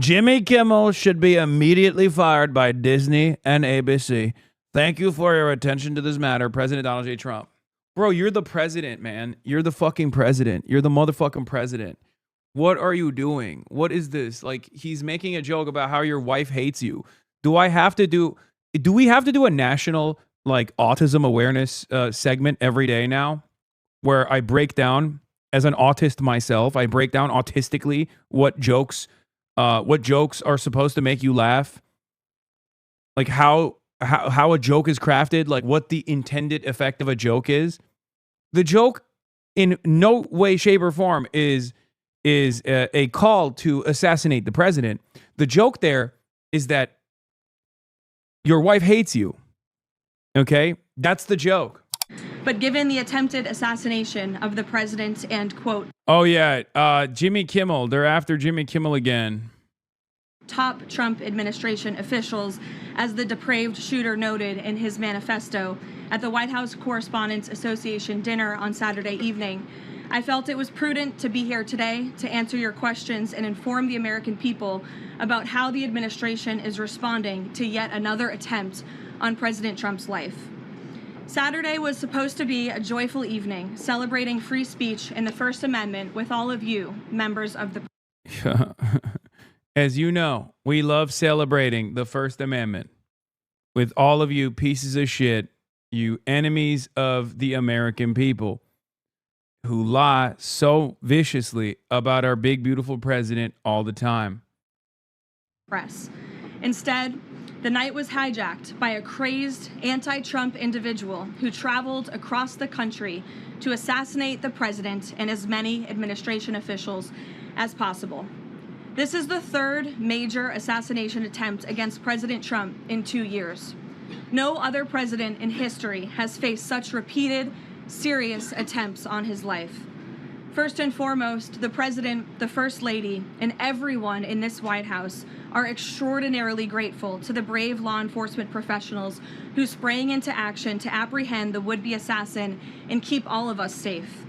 Jimmy Kimmel should be immediately fired by Disney and ABC. Thank you for your attention to this matter, President Donald J. Trump. Bro, you're the president, man. You're the fucking president. You're the motherfucking president. What are you doing? What is this? Like, he's making a joke about how your wife hates you. Do we have to do a national, like, autism awareness segment every day now where I break down, as an autist myself, I break down autistically what jokes are supposed to make you laugh, like how a joke is crafted, like what the intended effect of a joke is. The joke in no way, shape, or form is a call to assassinate the president. The joke there is that your wife hates you. Okay? That's the joke. But given the attempted assassination of the president and, quote, oh yeah, Jimmy Kimmel, they're after Jimmy Kimmel again. Top Trump administration officials, as the depraved shooter noted in his manifesto at the White House Correspondents Association dinner on Saturday evening, I felt it was prudent to be here today to answer your questions and inform the American people about how the administration is responding to yet another attempt on President Trump's life. Saturday was supposed to be a joyful evening, celebrating free speech and the First Amendment with all of you, members of the... As you know, we love celebrating the First Amendment with all of you pieces of shit, you enemies of the American people who lie so viciously about our big, beautiful president all the time. Press. Instead, the night was hijacked by a crazed anti-Trump individual who traveled across the country to assassinate the president and as many administration officials as possible. This is the third major assassination attempt against President Trump in 2 years. No other president in history has faced such repeated, serious attempts on his life. First and foremost, the president, the first lady, and everyone in this White House are extraordinarily grateful to the brave law enforcement professionals who sprang into action to apprehend the would-be assassin and keep all of us safe.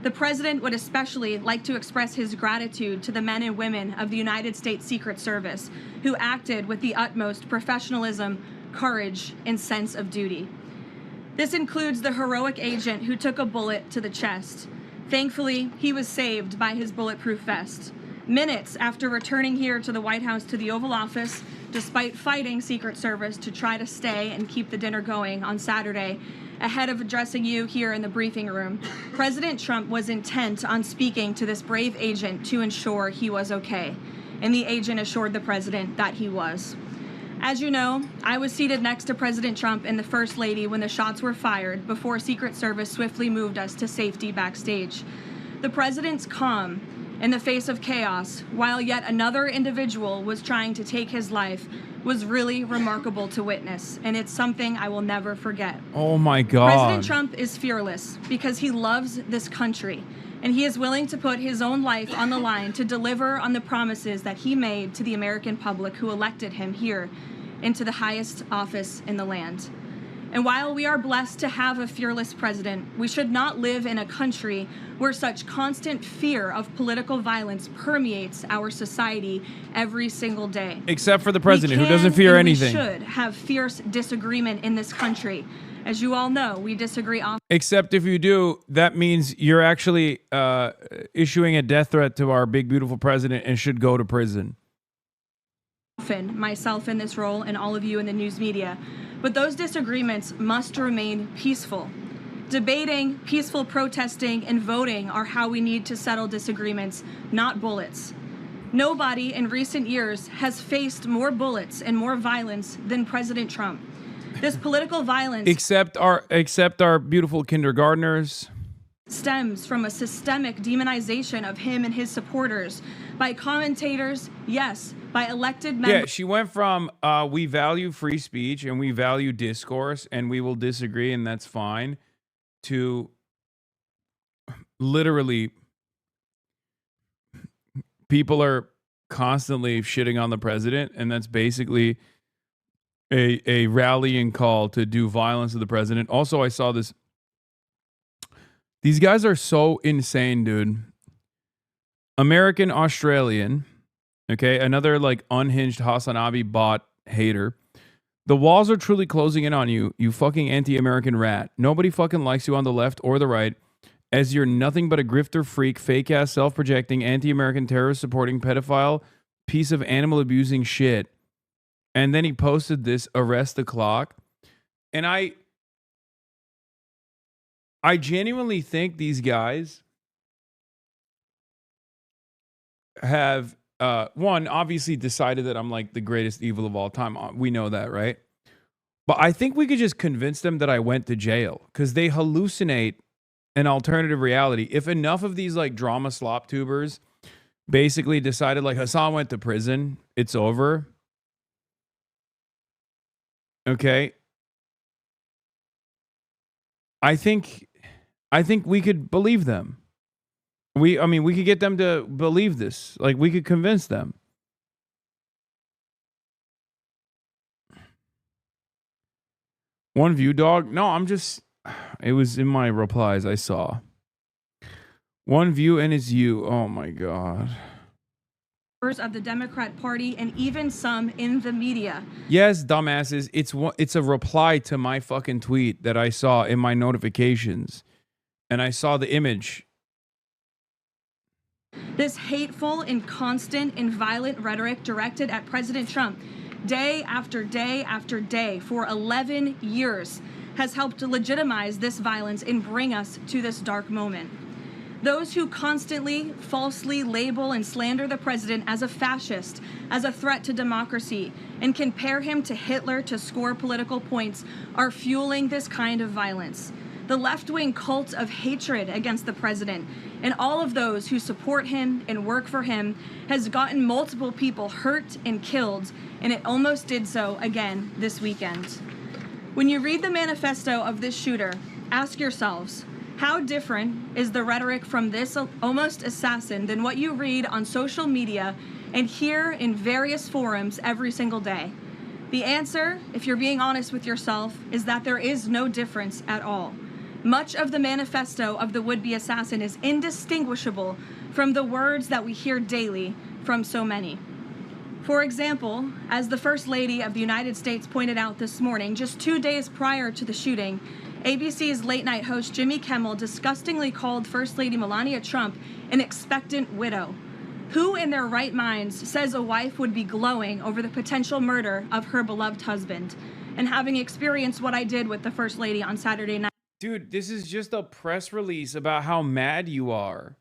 The president would especially like to express his gratitude to the men and women of the United States Secret Service who acted with the utmost professionalism, courage, and sense of duty. This includes the heroic agent who took a bullet to the chest. Thankfully, he was saved by his bulletproof vest. Minutes after returning here to the White House to the Oval Office, despite fighting Secret Service to try to stay and keep the dinner going on Saturday, ahead of addressing you here in the briefing room, President Trump was intent on speaking to this brave agent to ensure he was okay, and the agent assured the president that he was. As you know, I was seated next to President Trump and the First Lady when the shots were fired before Secret Service swiftly moved us to safety backstage. The president's calm in the face of chaos, while yet another individual was trying to take his life, was really remarkable to witness, and it's something I will never forget. Oh my God. President Trump is fearless because he loves this country, and he is willing to put his own life on the line to deliver on the promises that he made to the American public who elected him here into the highest office in the land. And while we are blessed to have a fearless president, we should not live in a country where such constant fear of political violence permeates our society every single day. Except for the president, who doesn't fear anything. We should have fierce disagreement in this country. As you all know, we disagree often. Except if you do, that means you're actually issuing a death threat to our big, beautiful president and should go to prison. Myself in this role and all of you in the news media, but those disagreements must remain peaceful. Debating, peaceful protesting, and voting are how we need to settle disagreements, not bullets. Nobody in recent years has faced more bullets and more violence than President Trump. This political violence, except our beautiful kindergartners, stems from a systemic demonization of him and his supporters by commentators, yes, by elected members. Yeah, she went from we value free speech and we value discourse and we will disagree and that's fine, to literally people are constantly shitting on the president, and that's basically a rallying call to do violence to the president. Also, I saw this. These guys are so insane, dude. American Australian Okay, another like unhinged HasanAbi bot hater. The walls are truly closing in on you, you fucking anti-American rat. Nobody fucking likes you on the left or the right, as you're nothing but a grifter freak, fake-ass, self-projecting, anti-American terrorist-supporting pedophile piece of animal-abusing shit. And then he posted this, arrest the clock. And I genuinely think these guys have one, obviously decided that I'm like the greatest evil of all time. We know that, right? But I think we could just convince them that I went to jail because they hallucinate an alternative reality. If enough of these like drama slop tubers basically decided like Hasan went to prison, it's over. Okay. I think we could believe them. We could get them to believe this. Like, we could convince them. One view, dog? No, it was in my replies I saw. One view and it's you. Oh my God. Of the Democrat Party and even some in the media. Yes, dumbasses. It's a reply to my fucking tweet that I saw in my notifications. And I saw the image. This hateful and constant and violent rhetoric directed at President Trump day after day after day for 11 years has helped to legitimize this violence and bring us to this dark moment. Those who constantly falsely label and slander the president as a fascist, as a threat to democracy, and compare him to Hitler to score political points are fueling this kind of violence. The left-wing cult of hatred against the president and all of those who support him and work for him has gotten multiple people hurt and killed, and it almost did so again this weekend. When you read the manifesto of this shooter, ask yourselves, how different is the rhetoric from this almost assassin than what you read on social media and hear in various forums every single day? The answer, if you're being honest with yourself, is that there is no difference at all. Much of the manifesto of the would-be assassin is indistinguishable from the words that we hear daily from so many. For example, as the First Lady of the United States pointed out this morning, just 2 days prior to the shooting, ABC's late-night host Jimmy Kimmel disgustingly called First Lady Melania Trump an expectant widow. Who in their right minds says a wife would be glowing over the potential murder of her beloved husband? And having experienced what I did with the First Lady on Saturday night. Dude, this is just a press release about how mad you are.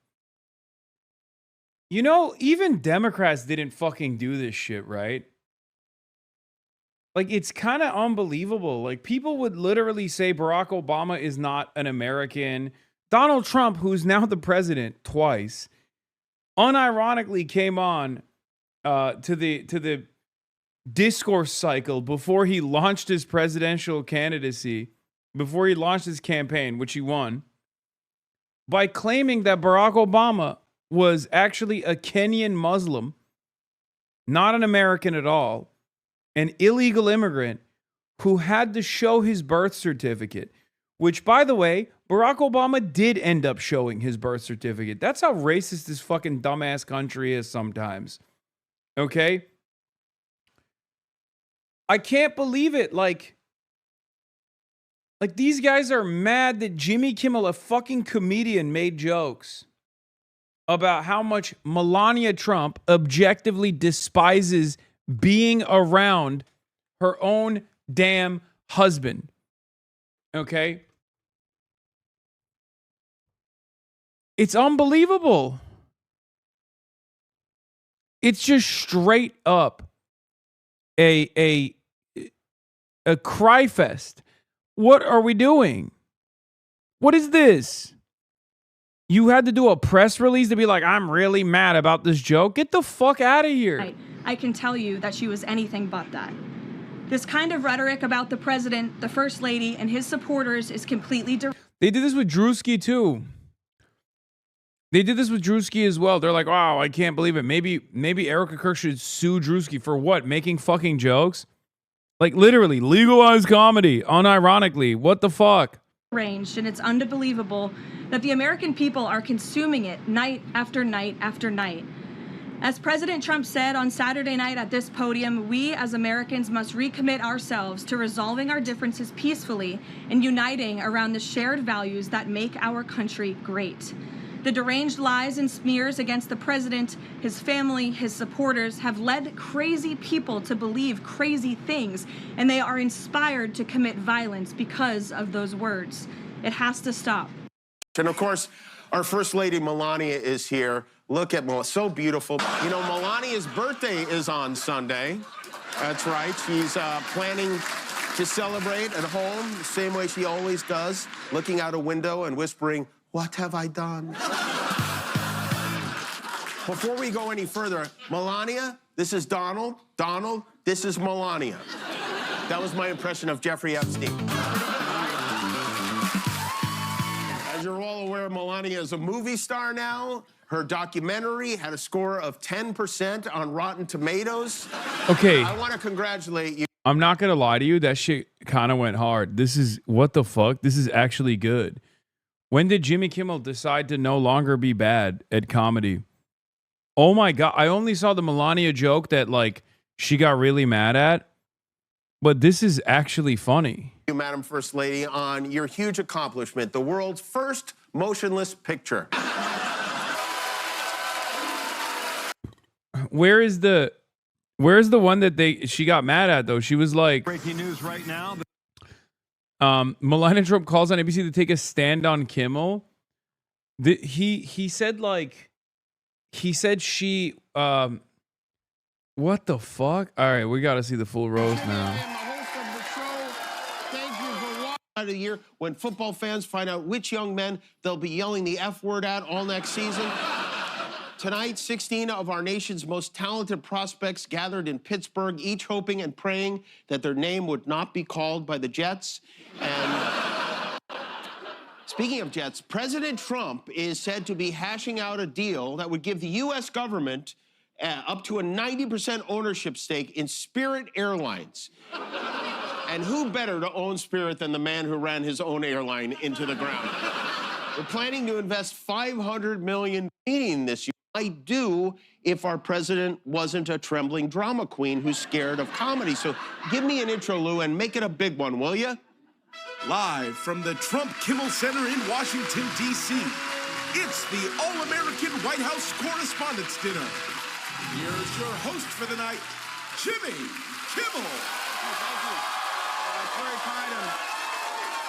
You know, even Democrats didn't fucking do this shit, right? Like, it's kind of unbelievable. Like, people would literally say Barack Obama is not an American. Donald Trump, who's now the president twice, unironically came on to the discourse cycle before he launched his presidential candidacy, before he launched his campaign, which he won, by claiming that Barack Obama was actually a Kenyan Muslim, not an American at all, an illegal immigrant who had to show his birth certificate, which, by the way, Barack Obama did end up showing his birth certificate. That's how racist this fucking dumbass country is sometimes. Okay? I can't believe it. Like these guys are mad that Jimmy Kimmel, a fucking comedian, made jokes about how much Melania Trump objectively despises being around her own damn husband. Okay? It's unbelievable. It's just straight up a cry fest. What are we doing? What is this? You had to do a press release to be like, I'm really mad about this joke? Get the fuck out of here. I can tell you that she was anything but that. This kind of rhetoric about the president, the first lady, and his supporters is completely... They did this with Drewski too. They did this with Drewski as well. They're like, wow, I can't believe it. Maybe Erica Kirk should sue Drewski for what? Making fucking jokes? Like, literally, legalized comedy, unironically. What the fuck? Ranged, and it's unbelievable that the American people are consuming it night after night after night. As President Trump said on Saturday night at this podium, we as Americans must recommit ourselves to resolving our differences peacefully and uniting around the shared values that make our country great. The deranged lies and smears against the president, his family, his supporters have led crazy people to believe crazy things, and they are inspired to commit violence because of those words. It has to stop. And of course, our First Lady Melania is here. Look at Melania, so beautiful. You know, Melania's birthday is on Sunday. That's right. She's planning to celebrate at home the same way she always does, looking out a window and whispering, "What have I done?" Before we go any further, Melania, this is Donald. Donald, this is Melania. That was my impression of Jeffrey Epstein. As you're all aware, Melania is a movie star now. Her documentary had a score of 10% on Rotten Tomatoes. Okay. I want to congratulate you. I'm not going to lie to you. That shit kind of went hard. This is, what the fuck? This is actually good. When did Jimmy Kimmel decide to no longer be bad at comedy? Oh my God. I only saw the Melania joke that, like, she got really mad at. But this is actually funny. You, Madam First Lady, on your huge accomplishment, the world's first motionless picture. Where's the one that she got mad at though? She was like, breaking news right now. Melania Trump calls on ABC to take a stand on Kimmel. He said she what the fuck? All right, we got to see the full roast now. And the host of the show, thank you for watching. Of the year when football fans find out which young men they'll be yelling the F word at all next season. Tonight, 16 of our nation's most talented prospects gathered in Pittsburgh, each hoping and praying that their name would not be called by the Jets. And speaking of Jets, President Trump is said to be hashing out a deal that would give the U.S. government up to a 90% ownership stake in Spirit Airlines. And who better to own Spirit than the man who ran his own airline into the ground? We're planning to invest $500 million this year. Might do if our president wasn't a trembling drama queen who's scared of comedy. So give me an intro, Lou, and make it a big one, will you? Live from the Trump Kimmel Center in Washington, D.C., it's the All-American White House Correspondents' Dinner. Here's your host for the night, Jimmy Kimmel. Thank you. That's very kind of.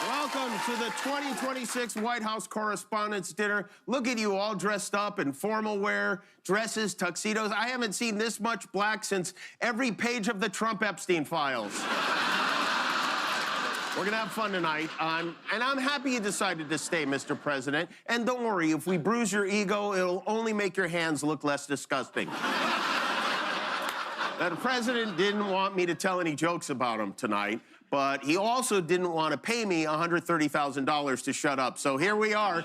Welcome to the 2026 White House Correspondents' Dinner. Look at you all dressed up in formal wear, dresses, tuxedos. I haven't seen this much black since every page of the Trump Epstein files. We're going to have fun tonight. And I'm happy you decided to stay, Mr. President. And don't worry, if we bruise your ego, it'll only make your hands look less disgusting. Now, the president didn't want me to tell any jokes about him tonight, but he also didn't want to pay me $130,000 to shut up. So here we are.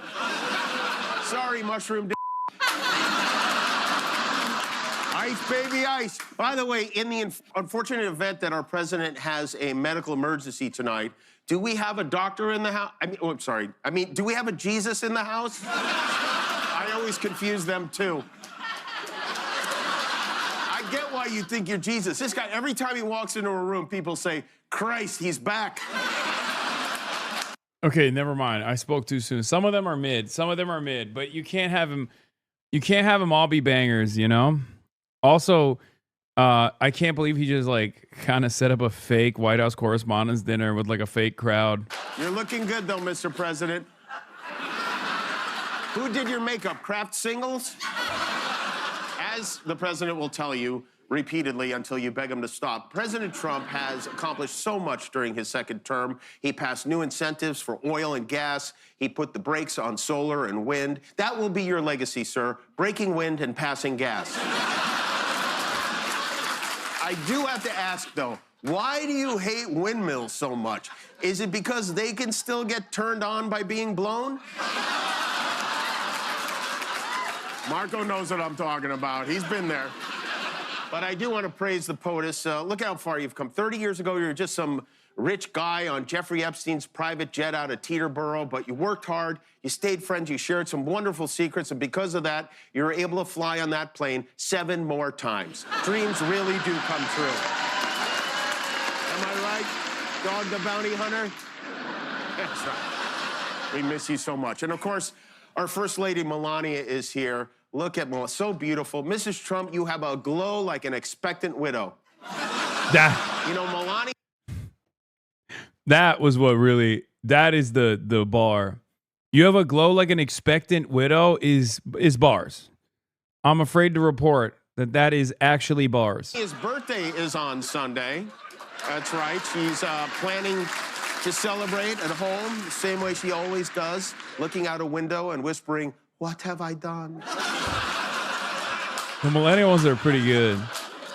Sorry, mushroom. Ice, baby, ice. By the way, in the unfortunate event that our president has a medical emergency tonight, do we have a doctor in the house? Do we have a Jesus in the house? I always confuse them, too. I get why you think you're Jesus. This guy, every time he walks into a room, people say, Christ, he's back. Okay, never mind. I spoke too soon. Some of them are mid. But you can't have them all be bangers, you know? Also, I can't believe he just like kind of set up a fake White House Correspondents' Dinner with like a fake crowd. You're looking good though, Mr. President. Who did your makeup? Kraft Singles? As the president will tell you repeatedly until you beg him to stop, President Trump has accomplished so much during his second term. He passed new incentives for oil and gas. He put the brakes on solar and wind. That will be your legacy, sir. Breaking wind and passing gas. I do have to ask, though, why do you hate windmills so much? Is it because they can still get turned on by being blown? Marco knows what I'm talking about. He's been there. But I do want to praise the POTUS. Look how far you've come. 30 years ago, you were just some rich guy on Jeffrey Epstein's private jet out of Teterboro, but you worked hard, you stayed friends, you shared some wonderful secrets, and because of that, you were able to fly on that plane 7 more times. Dreams really do come true. Am I right, Dog the Bounty Hunter? That's right. We miss you so much. And of course, our First Lady Melania is here. Look at Melania, so beautiful. Mrs. Trump, you have a glow like an expectant widow. You know, Melania. That was what really, that is the bar. You have a glow like an expectant widow is bars. I'm afraid to report that is actually bars. His birthday is on Sunday. That's right. She's planning to celebrate at home the same way she always does, looking out a window and whispering, "What have I done?" The millennials are pretty good.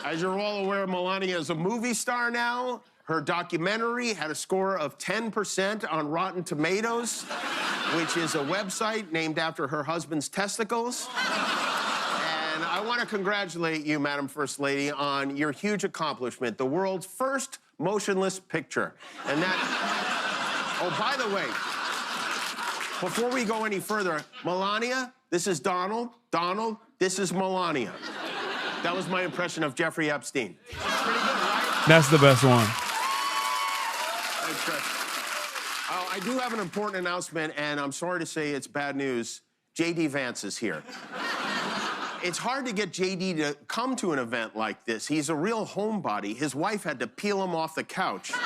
As you're all aware, Melania is a movie star now. Her documentary had a score of 10% on Rotten Tomatoes, which is a website named after her husband's testicles. And I want to congratulate you, Madam First Lady, on your huge accomplishment, the world's first motionless picture. And that, oh, by the way, before we go any further, Melania, this is Donald. Donald, this is Melania. That was my impression of Jeffrey Epstein. Pretty good, right? That's the best one. I do have an important announcement, and I'm sorry to say it's bad news. J.D. Vance is here. It's hard to get J.D. to come to an event like this. He's a real homebody. His wife had to peel him off the couch. And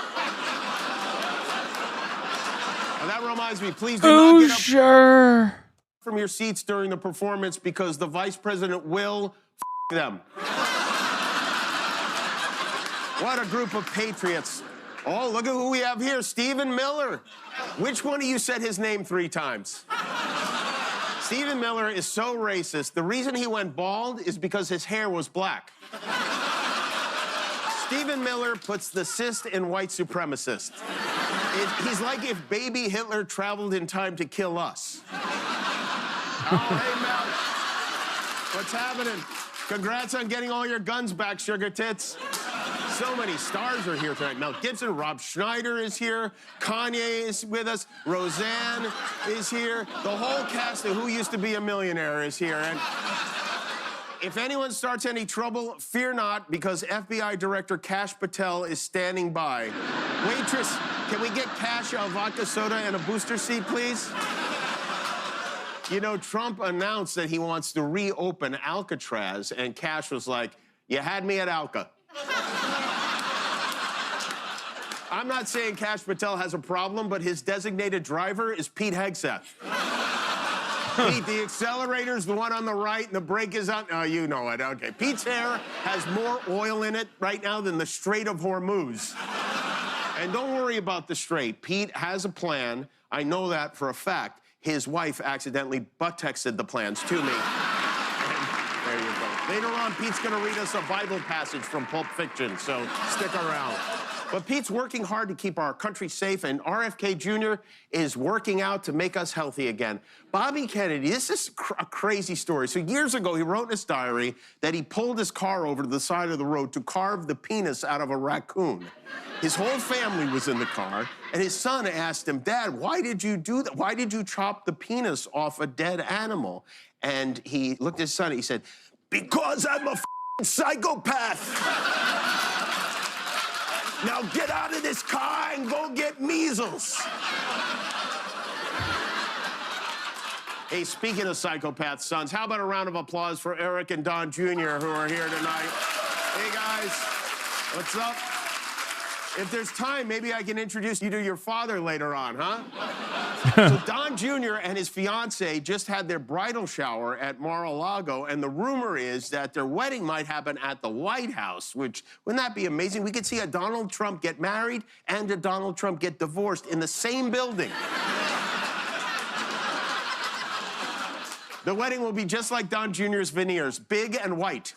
that reminds me, please do not get up from your seats during the performance because the vice president will them. What a group of patriots. Oh, look at who we have here, Stephen Miller. Which one of you said his name 3 times? Stephen Miller is so racist. The reason he went bald is because his hair was black. Stephen Miller puts the cyst in white supremacist. He's like if baby Hitler traveled in time to kill us. Oh, hey, Mel. What's happening? Congrats on getting all your guns back, sugar tits. So many stars are here tonight. Mel Gibson, Rob Schneider is here. Kanye is with us. Roseanne is here. The whole cast of Who Used to Be a Millionaire is here. And if anyone starts any trouble, fear not, because FBI Director Kash Patel is standing by. Waitress, can we get Kash a vodka soda and a booster seat, please? You know, Trump announced that he wants to reopen Alcatraz, and Kash was like, "You had me at Alca." I'm not saying Kash Patel has a problem, but his designated driver is Pete Hegseth. Pete, the accelerator's the one on the right and the brake is on. Oh, you know it. Okay. Pete's hair has more oil in it right now than the Strait of Hormuz. And don't worry about the Strait. Pete has a plan. I know that for a fact. His wife accidentally butt-texted the plans to me. And there you go. Later on, Pete's going to read us a Bible passage from Pulp Fiction, so stick around. But Pete's working hard to keep our country safe, and RFK Jr. is working out to make us healthy again. Bobby Kennedy, this is a crazy story. So years ago, he wrote in his diary that he pulled his car over to the side of the road to carve the penis out of a raccoon. His whole family was in the car, and his son asked him, "Dad, why did you do that? Why did you chop the penis off a dead animal?" And he looked at his son and he said, "Because I'm a psychopath." Now get out of this car and go get measles. Hey, speaking of psychopath sons, how about a round of applause for Eric and Don Jr. who are here tonight? Hey, guys, what's up? If there's time, maybe I can introduce you to your father later on, huh? So Don Jr. and his fiance just had their bridal shower at Mar-a-Lago, and the rumor is that their wedding might happen at the White House, which, wouldn't that be amazing? We could see a Donald Trump get married and a Donald Trump get divorced in the same building. The wedding will be just like Don Jr.'s veneers, big and white.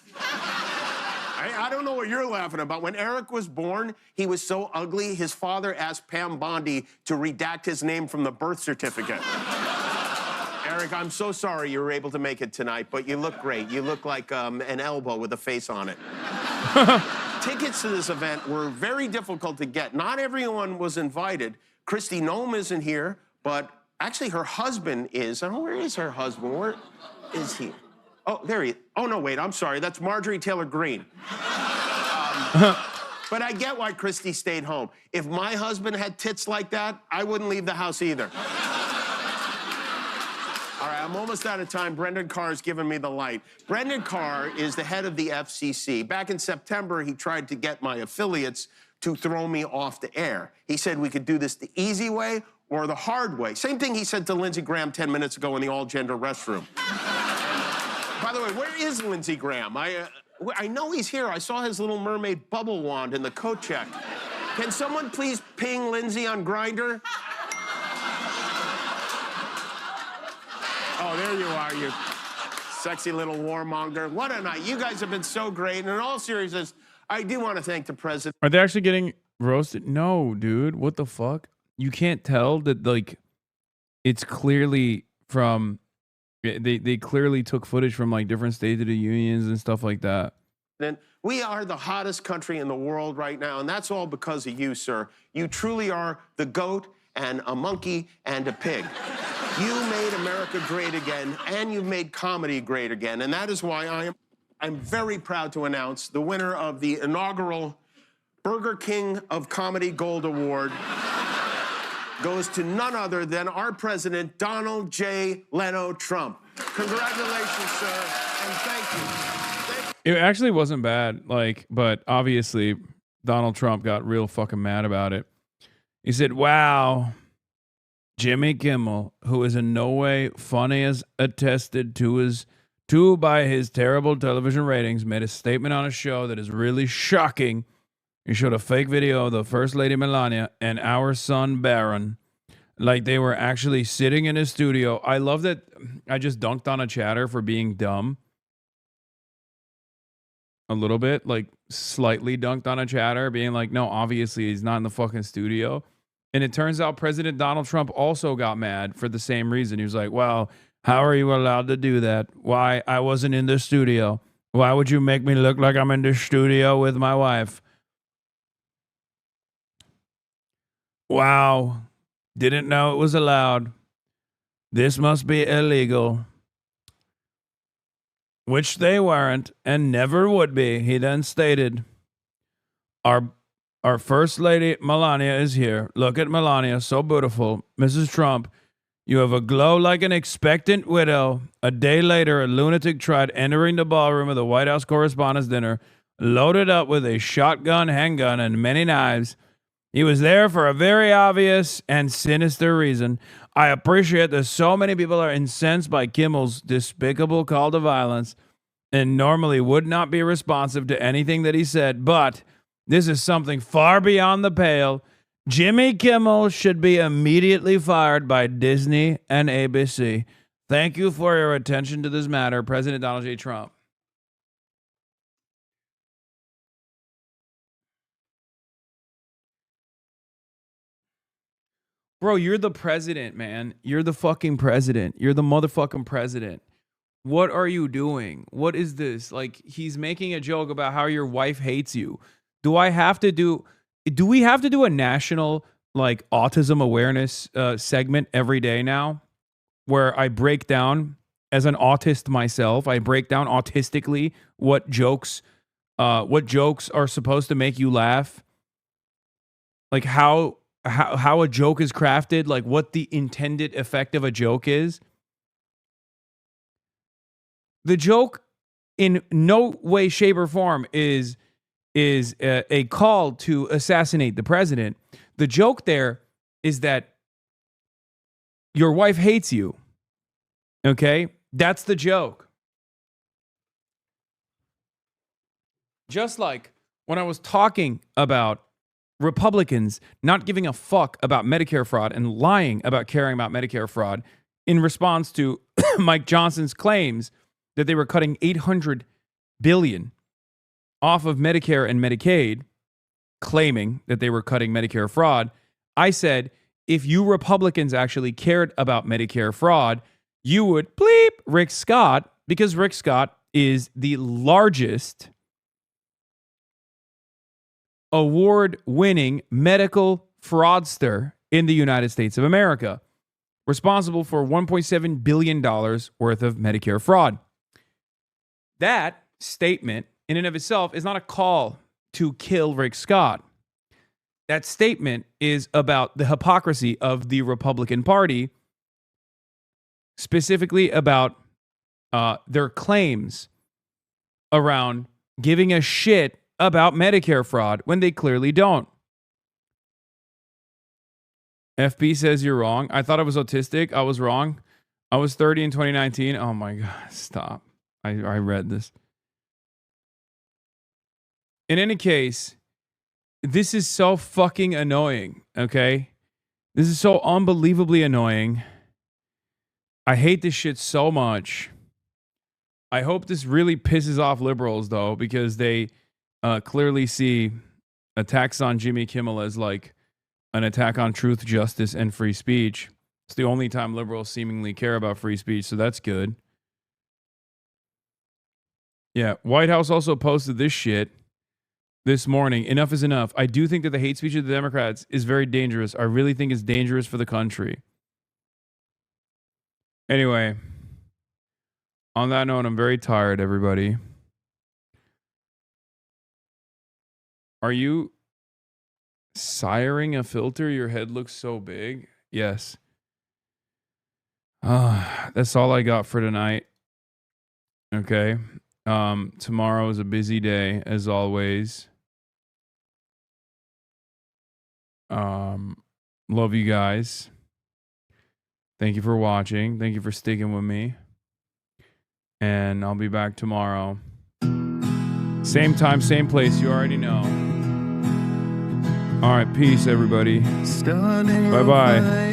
I don't know what you're laughing about. When Eric was born, he was so ugly, his father asked Pam Bondi to redact his name from the birth certificate. Eric, I'm so sorry you were able to make it tonight, but you look great. You look like an elbow with a face on it. Tickets to this event were very difficult to get. Not everyone was invited. Kristi Noem isn't here, but actually her husband is. Oh, where is her husband? Where is he? Oh, there he is. Oh, no, wait, I'm sorry. That's Marjorie Taylor Greene. But I get why Kristi stayed home. If my husband had tits like that, I wouldn't leave the house either. All right, I'm almost out of time. Brendan Carr's given me the light. Brendan Carr is the head of the FCC. Back in September, he tried to get my affiliates to throw me off the air. He said we could do this the easy way or the hard way. Same thing he said to Lindsey Graham 10 minutes ago in the all-gender restroom. By the way, where is Lindsey Graham? I know he's here. I saw his Little Mermaid bubble wand in the coat check. Can someone please ping Lindsey on Grindr? Oh, there you are, you sexy little warmonger. What a night. You guys have been so great. And in all seriousness, I do want to thank the president. Are they actually getting roasted? No, dude. What the fuck? You can't tell that, like, it's clearly from... They clearly took footage from, like, different State of the Unions and stuff like that. And we are the hottest country in the world right now, and that's all because of you, sir. You truly are the goat and a monkey and a pig. You made America great again, and you've made comedy great again, and that is why I'm very proud to announce the winner of the inaugural Burger King of Comedy Gold Award goes to none other than our president, Donald J. Leno Trump. Congratulations, sir, and thank you. It actually wasn't bad, like, but obviously Donald Trump got real fucking mad about it. He said, wow, Jimmy Kimmel, who is in no way funny as attested to by his terrible television ratings, made a statement on a show that is really shocking. He showed a fake video of the First Lady Melania and our son Barron, like they were actually sitting in his studio. I love that I just dunked on a chatter for being dumb. A little bit, like slightly dunked on a chatter, being like, no, obviously he's not in the fucking studio. And it turns out President Donald Trump also got mad for the same reason. He was like, well, how are you allowed to do that? Why? I wasn't in the studio. Why would you make me look like I'm in the studio with my wife? Wow. Didn't know it was allowed. This must be illegal. Which they weren't and never would be, he then stated. Our First Lady Melania is here. Look at Melania, so beautiful. Mrs. Trump, you have a glow like an expectant widow. A day later, a lunatic tried entering the ballroom of the White House Correspondents' Dinner, loaded up with a shotgun, handgun, and many knives. He was there for a very obvious and sinister reason. I appreciate that so many people are incensed by Kimmel's despicable call to violence and normally would not be responsive to anything that he said, but this is something far beyond the pale. Jimmy Kimmel should be immediately fired by Disney and ABC. Thank you for your attention to this matter, President Donald J. Trump. Bro, you're the president, man. You're the fucking president. You're the motherfucking president. What are you doing? What is this? Like, he's making a joke about how your wife hates you. Do we have to do a national, like, autism awareness segment every day now? Where I break down, as an autist myself, I break down autistically what jokes are supposed to make you laugh. Like, how a joke is crafted, like what the intended effect of a joke is. The joke in no way, shape, or form is a call to assassinate the president. The joke there is that your wife hates you. Okay? That's the joke. Just like when I was talking about Republicans not giving a fuck about Medicare fraud and lying about caring about Medicare fraud in response to Mike Johnson's claims that they were cutting $800 billion off of Medicare and Medicaid, claiming that they were cutting Medicare fraud. I said, if you Republicans actually cared about Medicare fraud, you would bleep Rick Scott, because Rick Scott is the largest award-winning medical fraudster in the United States of America, responsible for $1.7 billion worth of Medicare fraud. That statement, in and of itself, is not a call to kill Rick Scott. That statement is about the hypocrisy of the Republican Party, specifically about their claims around giving a shit about Medicare fraud when they clearly don't. FB says you're wrong. I thought I was autistic. I was wrong. I was 30 in 2019. Oh my God, stop. I read this. In any case, this is so fucking annoying, okay? This is so unbelievably annoying. I hate this shit so much. I hope this really pisses off liberals, though, because they clearly see attacks on Jimmy Kimmel as like an attack on truth, justice, and free speech. It's the only time liberals seemingly care about free speech, so that's good. Yeah, White House also posted this shit this morning. Enough is enough. I do think that the hate speech of the Democrats is very dangerous. I really think it's dangerous for the country. Anyway, on that note, I'm very tired, everybody. Are you siring a filter? Your head looks so big. Yes. That's all I got for tonight. Okay. Tomorrow is a busy day, as always. Love you guys. Thank you for watching. Thank you for sticking with me. And I'll be back tomorrow. Same time, same place. You already know. All right. Peace, everybody. Bye-bye.